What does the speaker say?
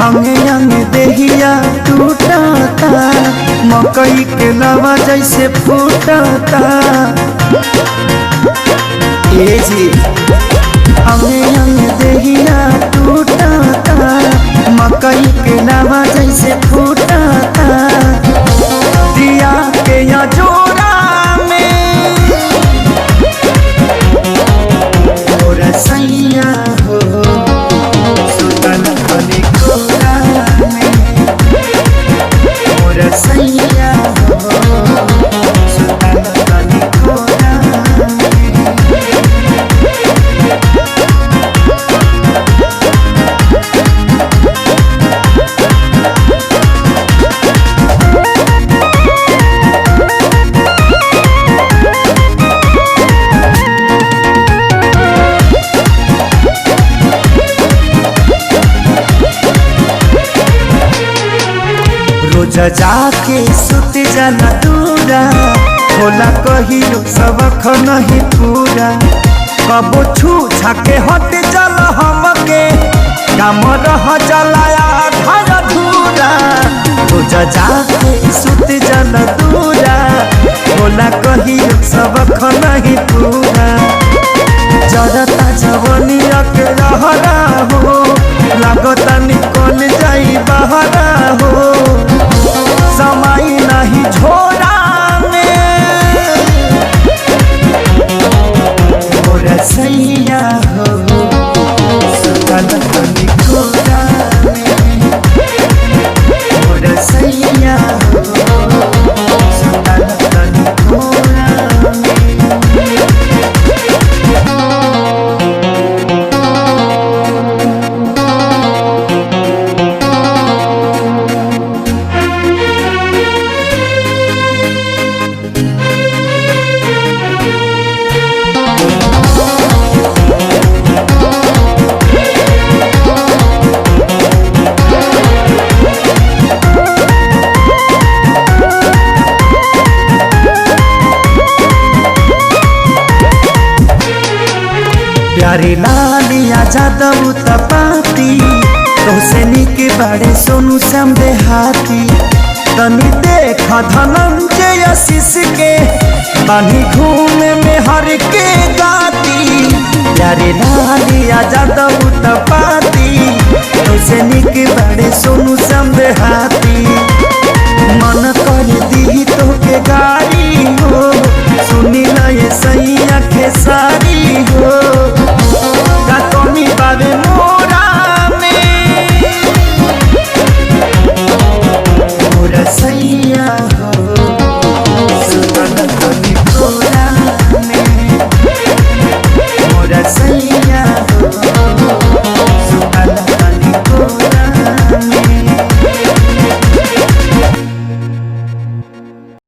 अंगे अंगे देहिया टूटता मकई के लवा जैसे फूटता। ए जी अंगे अंगे देहिया टूटता मकई के लवा जैसे फूटता। दिया के या जोड़ा में और सैया हो सुतल बनी कोरा में और सैया हो सुतल बनी कोरा में। रोज जाके सुत जाना दूरा होला कहियो सबक नहीं पूरा। कबो छू छाके हट चल हमके काम रह चलाया घर धूरा। रोज जाके सुत जाना दूरा होला कहियो सबक नहीं पूरा। जरता जवनिया के रहरा हो लागता निकल जाई बहरा हो। समय नहीं झोरा में और सैया हो सुतल बनी कोरा में और सैया हो सुतल बनी कोरा में। प्यारी लालिया जादव तपाती तोसे निक बाड़े सोनू श्याम देहाती। तनी देख धनंजय आशीष के बानी घूमे में हर के गाती। प्यारी लालिया जादव तपाती तोसे निक बाड़े सोनू श्याम देहाती। मन कर दी तो के गाड़ी हो सुनी लय सैया खेसारी।